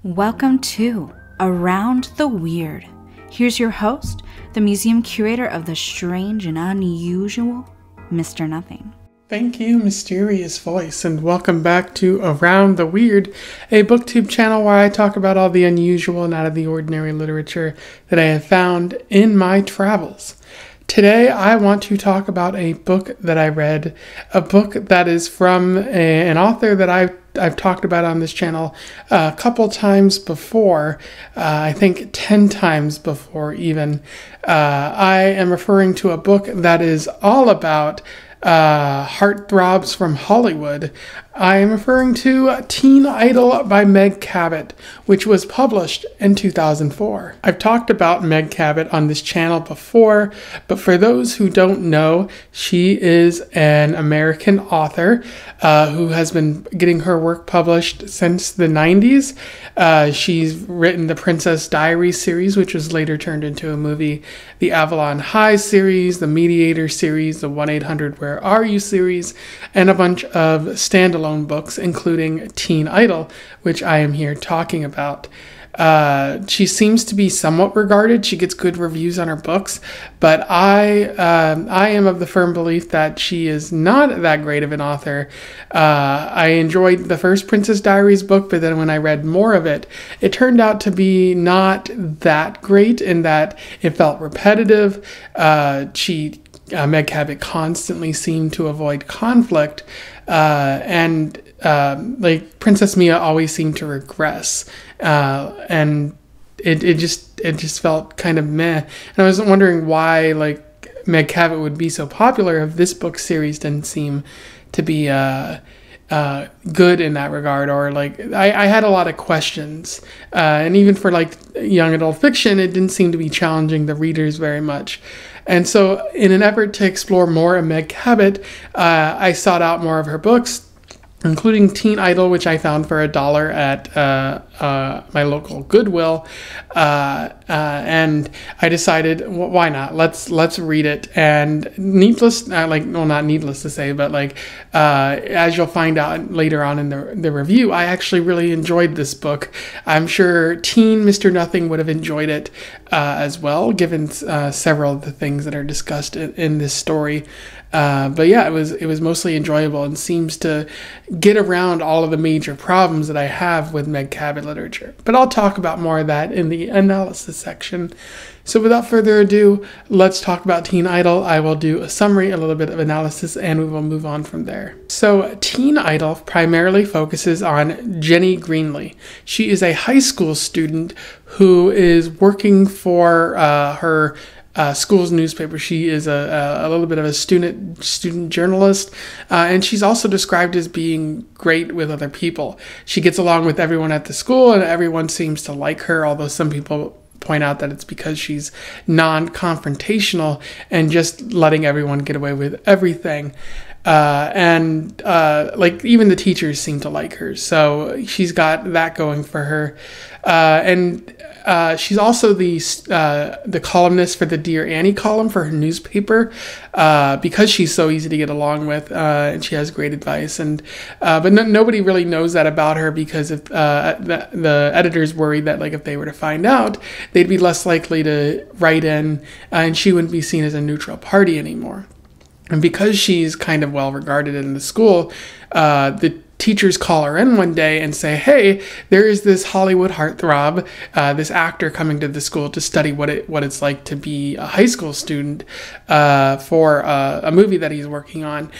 Welcome to Around the Weird. Here's your host, the museum curator of the strange and unusual, Mr. Nothing. Thank you, mysterious voice, and welcome back to Around the Weird, a booktube channel where I talk about all the unusual and out of the ordinary literature that I have found in my travels. Today, I want to talk about a book that I read, a book that is from an author that I've talked about on this channel a couple times before, I think 10 times before even. I am referring to a book that is all about heartthrobs from Hollywood. I am referring to Teen Idol by Meg Cabot, which was published in 2004. I've talked about Meg Cabot on this channel before, but for those who don't know, she is an American author who has been getting her work published since the 90s. She's written the Princess Diaries series, which was later turned into a movie, the Avalon High series, the Mediator series, the 1-800 Where Are You series, and a bunch of standalone books, including Teen Idol, which I am here talking about. She seems to be somewhat regarded. She gets good reviews on her books, but I am of the firm belief that she is not that great of an author. I enjoyed the first Princess Diaries book, but then when I read more of it, it turned out to be not that great in that it felt repetitive. Meg Cabot constantly seemed to avoid conflict, and Princess Mia always seemed to regress, and it just felt kind of meh. And I was wondering why Meg Cabot would be so popular if this book series didn't seem to be good in that regard, or I had a lot of questions, and even for young adult fiction, it didn't seem to be challenging the readers very much. And so in an effort to explore more of Meg Cabot, I sought out more of her books, including Teen Idol, which I found for $1 at my local Goodwill, and I decided, why not? Let's read it. And not needless to say, but as you'll find out later on in the review, I actually really enjoyed this book. I'm sure teen Mr. Nothing would have enjoyed it as well, given several of the things that are discussed in this story. But yeah, it was mostly enjoyable and seems to get around all of the major problems that I have with Meg Cabot literature. But I'll talk about more of that in the analysis section. So without further ado, let's talk about Teen Idol. I will do a summary, a little bit of analysis, and we will move on from there. So Teen Idol primarily focuses on Jenny Greenlee. She is a high school student who is working for her school's newspaper. She is a little bit of a student journalist, and she's also described as being great with other people. She gets along with everyone at the school, and everyone seems to like her, although some people point out that it's because she's non-confrontational and just letting everyone get away with everything. Even the teachers seem to like her, so she's got that going for her. She's also the columnist for the Dear Annie column for her newspaper, because she's so easy to get along with, and she has great advice. But nobody really knows that about her, because if the editors worry that if they were to find out, they'd be less likely to write in, and she wouldn't be seen as a neutral party anymore. And because she's kind of well regarded in the school, the teachers call her in one day and say, hey, there is this Hollywood heartthrob, this actor coming to the school to study what it's like to be a high school student for a movie that he's working on.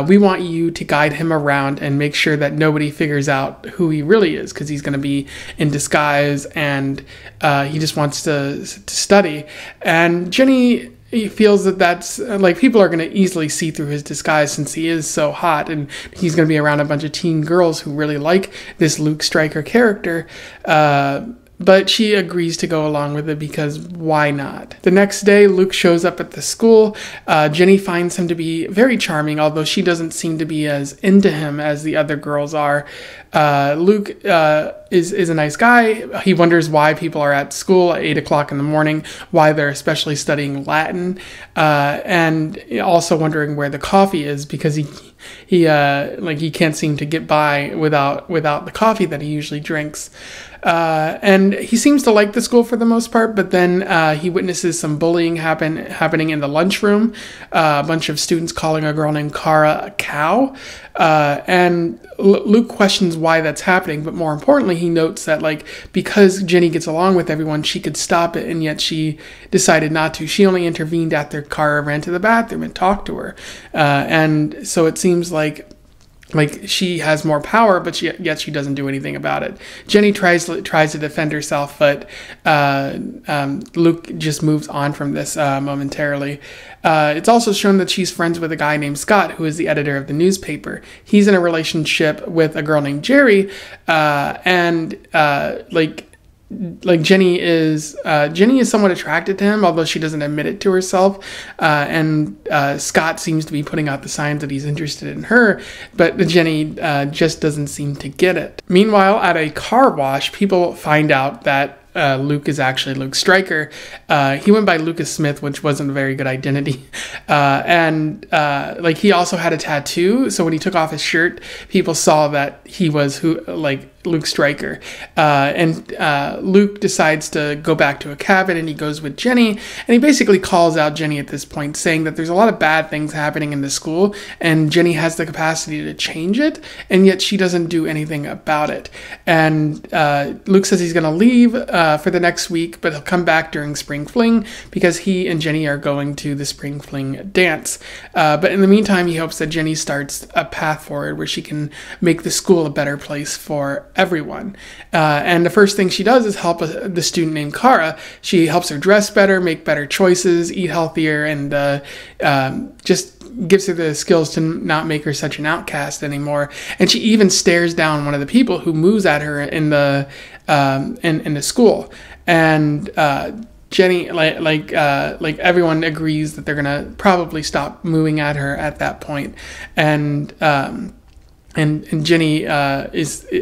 We want you to guide him around and make sure that nobody figures out who he really is, because he's going to be in disguise, and he just wants to study. And Jenny, he feels that's people are going to easily see through his disguise, since he is so hot, and he's going to be around a bunch of teen girls who really like this Luke Stryker character. But she agrees to go along with it, because why not? The next day, Luke shows up at the school. Jenny finds him to be very charming, although she doesn't seem to be as into him as the other girls are. Luke is a nice guy. He wonders why people are at school at 8 o'clock in the morning, why they're especially studying Latin, and also wondering where the coffee is, because he can't seem to get by without the coffee that he usually drinks. And he seems to like the school for the most part, but then he witnesses some bullying happening in the lunchroom. A bunch of students calling a girl named Kara a cow. And Luke questions why that's happening, but more importantly, he notes that, like, because Jenny gets along with everyone, she could stop it, and yet she decided not to. She only intervened after Kara ran to the bathroom and talked to her. And so it seems like she has more power, but yet she doesn't do anything about it. Jenny tries to defend herself, but Luke just moves on from this momentarily. It's also shown that she's friends with a guy named Scott, who is the editor of the newspaper. He's in a relationship with a girl named Jerry, and Jenny is somewhat attracted to him, although she doesn't admit it to herself. And Scott seems to be putting out the signs that he's interested in her, but Jenny just doesn't seem to get it. Meanwhile, at a car wash, people find out that Luke is actually Luke Stryker. He went by Lucas Smith, which wasn't a very good identity. And he also had a tattoo. So when he took off his shirt, people saw that he was Luke Stryker. And Luke decides to go back to a cabin, and he goes with Jenny, and he basically calls out Jenny at this point, saying that there's a lot of bad things happening in the school, and Jenny has the capacity to change it, and yet she doesn't do anything about it. And Luke says he's going to leave for the next week, but he'll come back during Spring Fling because he and Jenny are going to the Spring Fling dance. But in the meantime, he hopes that Jenny starts a path forward where she can make the school a better place for everyone. And the first thing she does is help the student named Kara. She helps her dress better, make better choices, eat healthier, and just gives her the skills to not make her such an outcast anymore. And she even stares down one of the people who moves at her in the school. And Jenny, everyone agrees that they're gonna probably stop moving at her at that point. And Jenny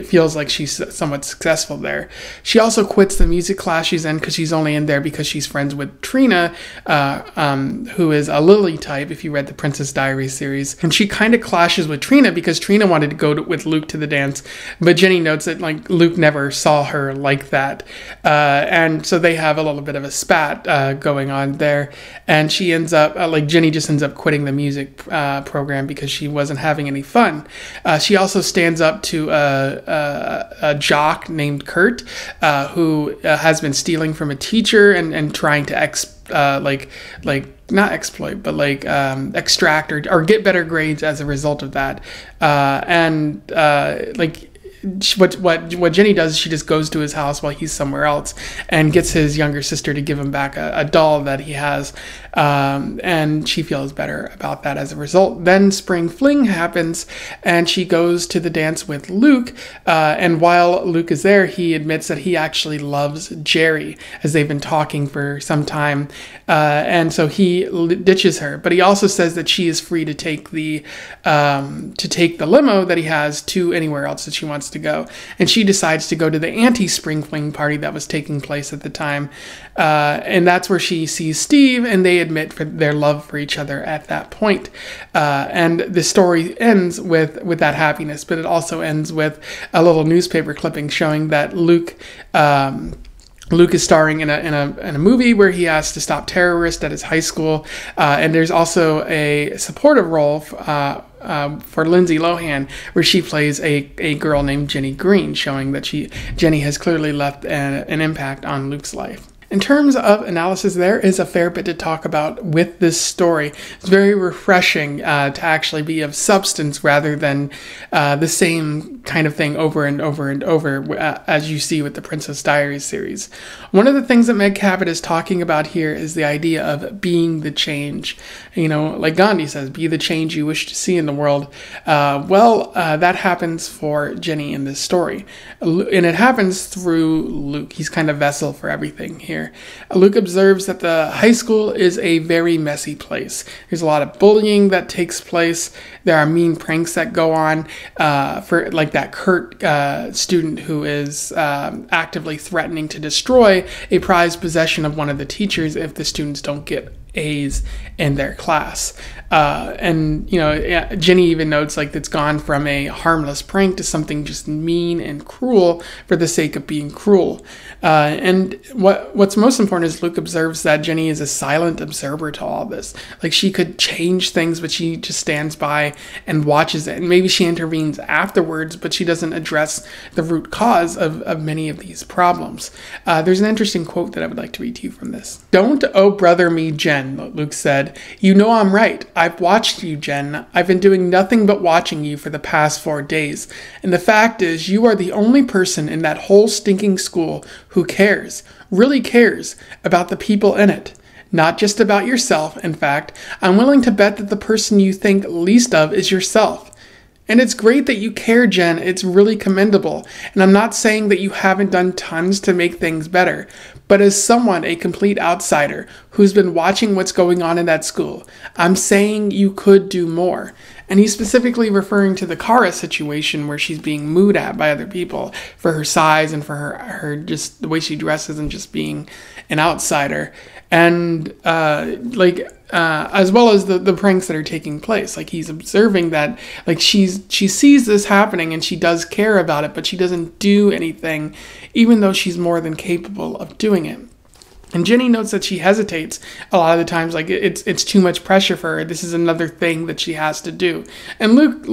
feels like she's somewhat successful there. She also quits the music class she's in because she's only in there because she's friends with Trina, who is a Lily type, if you read the Princess Diaries series. And she kind of clashes with Trina because Trina wanted to go with Luke to the dance, but Jenny notes that Luke never saw her like that. And so they have a little bit of a spat going on there. And she ends up, Jenny just ends up quitting the music program because she wasn't having any fun. She also stands up to a jock named Kurt, who has been stealing from a teacher and trying to not exploit, but extract or get better grades as a result of that. What Jenny does is she just goes to his house while he's somewhere else and gets his younger sister to give him back a doll that he has, and she feels better about that as a result. Then Spring Fling happens, and she goes to the dance with Luke, and while Luke is there, he admits that he actually loves Jerry, as they've been talking for some time, and so he ditches her, but he also says that she is free to take the limo that he has to anywhere else that she wants to go. And she decides to go to the anti-Spring Fling party that was taking place at the time. And that's where she sees Steve, and they admit for their love for each other at that point. And the story ends with that happiness, but it also ends with a little newspaper clipping showing that Luke is starring in a movie where he has to stop terrorists at his high school, and there's also a supportive role for Lindsay Lohan, where she plays a girl named Jenny Green, showing that Jenny has clearly left an impact on Luke's life. In terms of analysis, there is a fair bit to talk about with this story. It's very refreshing to actually be of substance rather than the same kind of thing over and over and over as you see with the Princess Diaries series. One of the things that Meg Cabot is talking about here is the idea of being the change. Like Gandhi says, be the change you wish to see in the world. That happens for Jenny in this story. And it happens through Luke. He's kind of vessel for everything here. here. Luke observes that the high school is a very messy place. There's a lot of bullying that takes place. There are mean pranks that go on, for like that Kurt student who is actively threatening to destroy a prized possession of one of the teachers if the students don't get A's in their class. And Jenny even notes like it's gone from a harmless prank to something just mean and cruel for the sake of being cruel. And what's most important is Luke observes that Jenny is a silent observer to all this. Like, she could change things, but she just stands by and watches it. And maybe she intervenes afterwards, but she doesn't address the root cause of many of these problems. There's an interesting quote that I would like to read to you from this. "Don't oh brother me, Jen," Luke said. "You know I'm right. I've watched you, Jen. I've been doing nothing but watching you for the past 4 days. And the fact is, you are the only person in that whole stinking school who cares, really cares, about the people in it. Not just about yourself. In fact, I'm willing to bet that the person you think least of is yourself. And it's great that you care, Jen. It's really commendable. And I'm not saying that you haven't done tons to make things better. But as someone, a complete outsider, who's been watching what's going on in that school, I'm saying you could do more." And he's specifically referring to the Kara situation where she's being mooed at by other people for her size and for her just the way she dresses and just being an outsider. And as well as the pranks that are taking place. Like, he's observing that, like, she sees this happening and she does care about it, but she doesn't do anything, even though she's more than capable of doing it. And Jenny notes that she hesitates a lot of the times, like it's too much pressure for her. This is another thing that she has to do. And Luke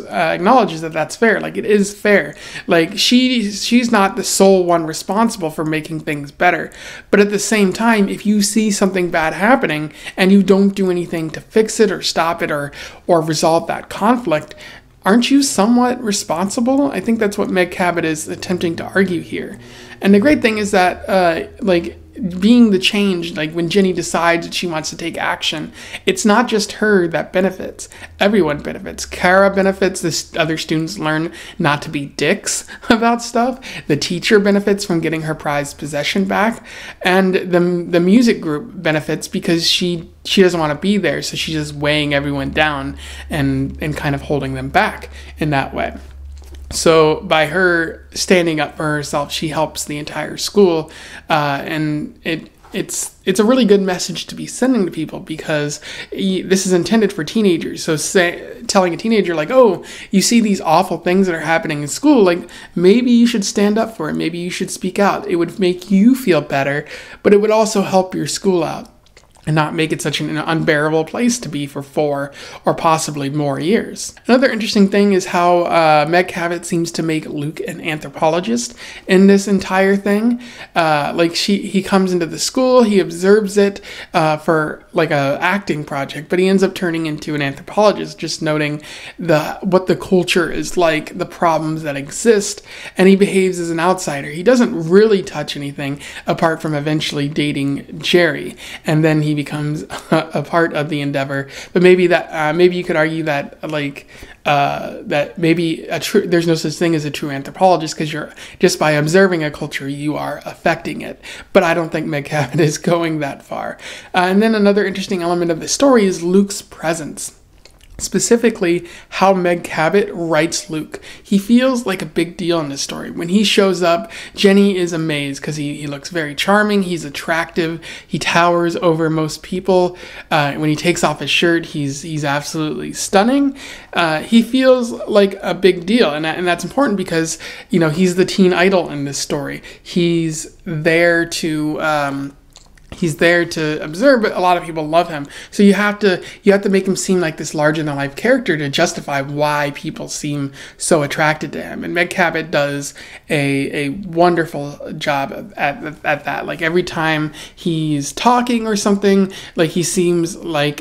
acknowledges that that's fair. Like, it is fair. Like, she's not the sole one responsible for making things better. But at the same time, if you see something bad happening and you don't do anything to fix it or stop it or resolve that conflict, aren't you somewhat responsible? I think that's what Meg Cabot is attempting to argue here. And the great thing is that, being the change, like when Jenny decides that she wants to take action, it's not just her that benefits. Everyone benefits. Kara benefits. The other students learn not to be dicks about stuff. The teacher benefits from getting her prized possession back. And the music group benefits because she doesn't want to be there, so she's just weighing everyone down and kind of holding them back in that way. So by her standing up for herself, she helps the entire school, and it's a really good message to be sending to people, because this is intended for teenagers. So telling a teenager, like, oh, you see these awful things that are happening in school, like, maybe you should stand up for it. Maybe you should speak out. It would make you feel better, but it would also help your school out and not make it such an unbearable place to be for 4 or possibly more years. Another interesting thing is how Meg Cabot seems to make Luke an anthropologist in this entire thing. He comes into the school, he observes it for like a acting project, but he ends up turning into an anthropologist, just noting what the culture is like, the problems that exist, and he behaves as an outsider. He doesn't really touch anything apart from eventually dating Jerry, and then he becomes a part of the endeavor. But maybe you could argue that that maybe there's no such thing as a true anthropologist, because you're just by observing a culture, you are affecting it. But I don't think Meg Cabot is going that far. And then another interesting element of the story is Luke's presence. Specifically, how Meg Cabot writes Luke. He feels like a big deal in this story. When he shows up, Jenny is amazed because he looks very charming, he's attractive, he towers over most people. When he takes off his shirt, he's absolutely stunning. He feels like a big deal, and that's important because, he's the teen idol in this story. He's there to observe, but a lot of people love him. So you have to make him seem like this larger than life character to justify why people seem so attracted to him. And Meg Cabot does a wonderful job at that. Like, every time he's talking or something, like, he seems like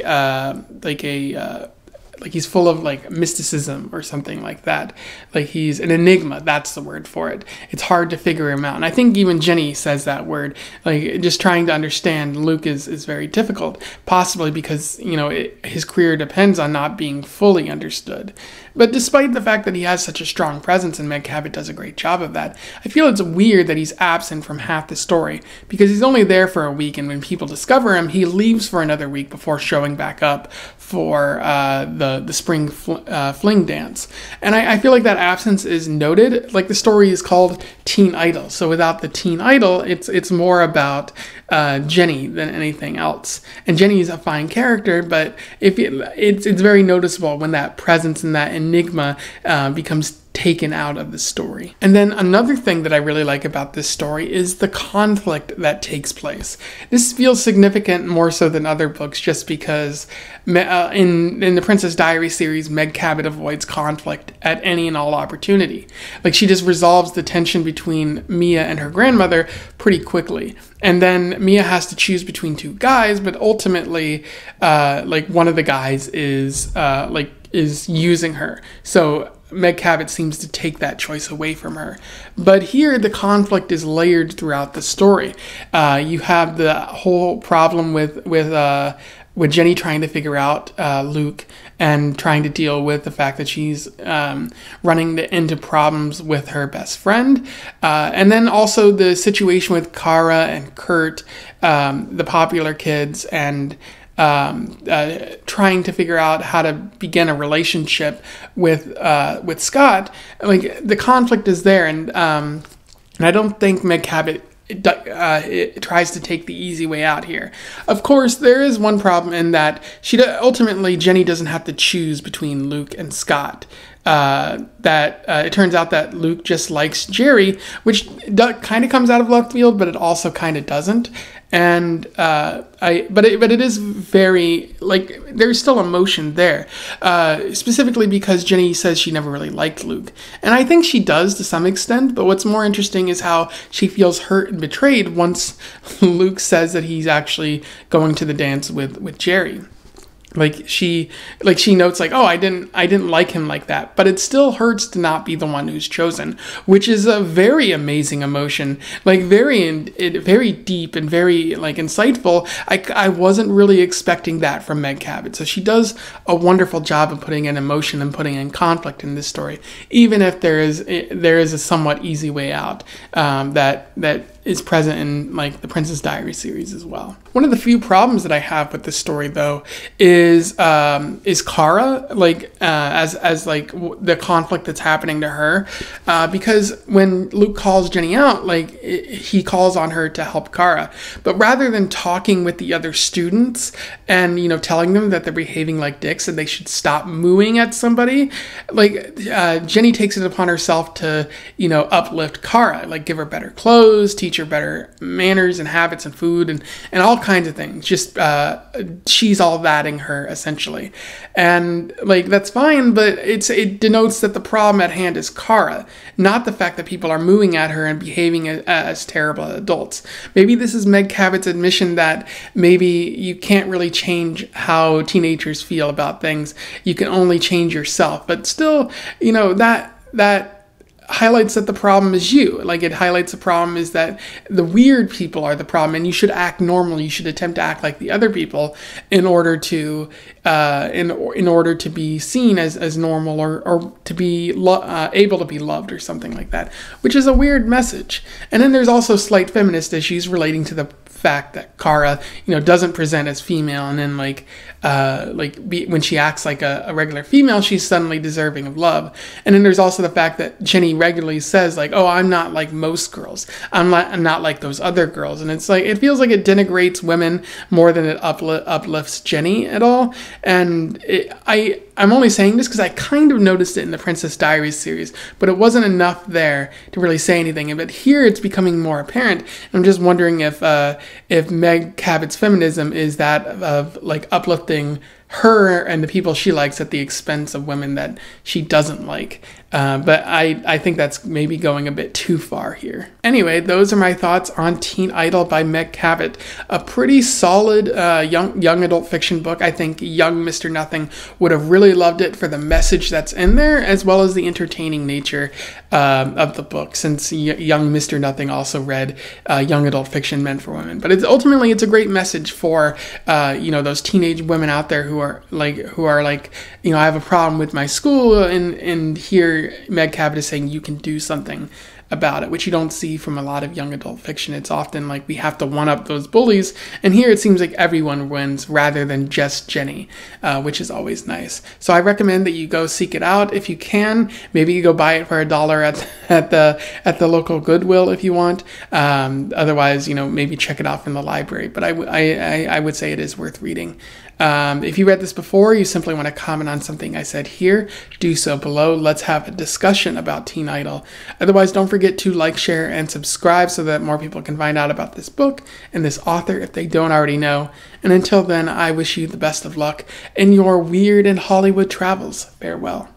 Like he's full of like mysticism or something like that. Like he's an enigma. That's the word for it. It's hard to figure him out. And I think even Jenny says that word. Like just trying to understand Luke is very difficult, possibly because, you know, his career depends on not being fully understood. But despite the fact that he has such a strong presence, and Meg Cabot does a great job of that, I feel it's weird that he's absent from half the story, because he's only there for a week, and when people discover him, he leaves for another week before showing back up for the spring fling dance. And I feel like that absence is noted. Like the story is called Teen Idol, so without the teen idol, it's more about Jenny than anything else. And Jenny is a fine character, but it's very noticeable when that presence and that enigma becomes taken out of the story. And then another thing that I really like about this story is the conflict that takes place. This feels significant more so than other books just because in the Princess Diary series, Meg Cabot avoids conflict at any and all opportunity. Like she just resolves the tension between Mia and her grandmother pretty quickly. And then Mia has to choose between two guys, but ultimately like one of the guys is using her. So Meg Cabot seems to take that choice away from her. But here, the conflict is layered throughout the story. You have the whole problem with Jenny trying to figure out Luke and trying to deal with the fact that she's running into problems with her best friend. And then also the situation with Kara and Kurt, the popular kids, and trying to figure out how to begin a relationship with Scott. Like the conflict is there, and I don't think Meg Cabot it tries to take the easy way out here. Of course, there is one problem in that ultimately Jenny doesn't have to choose between Luke and Scott. It turns out that Luke just likes Jerry, which kind of comes out of left field, but it also kind of doesn't. And but it is very, like, there's still emotion there, specifically because Jenny says she never really liked Luke, and I think she does to some extent. But what's more interesting is how she feels hurt and betrayed once Luke says that he's actually going to the dance with Jerry. Like she notes like, oh, I didn't like him like that, but it still hurts to not be the one who's chosen, which is a very amazing emotion, like very deep and very like insightful. I wasn't really expecting that from Meg Cabot, so she does a wonderful job of putting in emotion and putting in conflict in this story, even if there is a somewhat easy way out that is present in like the Princess Diary series as well. One of the few problems that I have with this story, though, is Kara, like as like the conflict that's happening to her, because when Luke calls Jenny out, like he calls on her to help Kara, but rather than talking with the other students and telling them that they're behaving like dicks and they should stop mooing at somebody, like Jenny takes it upon herself to uplift Kara, like give her better clothes, teach her better manners and habits and food and all kinds of things. Just she's all thatting her essentially, and like that's fine, but it denotes that the problem at hand is Kara, not the fact that people are mooing at her and behaving as terrible adults. Maybe this is Meg Cabot's admission that maybe you can't really change how teenagers feel about things. You can only change yourself, but still, that highlights that the problem is you. Like it highlights the problem is that the weird people are the problem, and you should act normal. You should attempt to act like the other people in order to in order to be seen as normal or to be able to be loved or something like that, which is a weird message. And then there's also slight feminist issues relating to the fact that Kara, doesn't present as female, and then when she acts like a regular female, she's suddenly deserving of love. And then there's also the fact that Jenny regularly says like, oh, I'm not like most girls. I'm not like those other girls. And it's like, it feels like it denigrates women more than it uplifts Jenny at all. And I'm only saying this because I kind of noticed it in the Princess Diaries series, but it wasn't enough there to really say anything. But here it's becoming more apparent. I'm just wondering if Meg Cabot's feminism is that of like uplifting her and the people she likes at the expense of women that she doesn't like. But I think that's maybe going a bit too far here. Anyway, those are my thoughts on Teen Idol by Meg Cabot. A pretty solid young adult fiction book. I think young Mr. Nothing would have really really loved it for the message that's in there, as well as the entertaining nature of the book, since young Mr. Nothing also read young adult fiction meant for women. But ultimately it's a great message for those teenage women out there who are like, I have a problem with my school, and here Meg Cabot is saying you can do something about it, which you don't see from a lot of young adult fiction. It's often like we have to one up those bullies, and here it seems like everyone wins rather than just Jenny, which is always nice. So I recommend that you go seek it out if you can. Maybe you go buy it for $1 at the local Goodwill if you want. Otherwise, maybe check it out from the library. But I would say it is worth reading. If you read this before, you simply want to comment on something I said here, do so below. Let's have a discussion about Teen Idol. Otherwise, don't forget to like, share, and subscribe so that more people can find out about this book and this author if they don't already know. And until then, I wish you the best of luck in your weird and Hollywood travels. Farewell.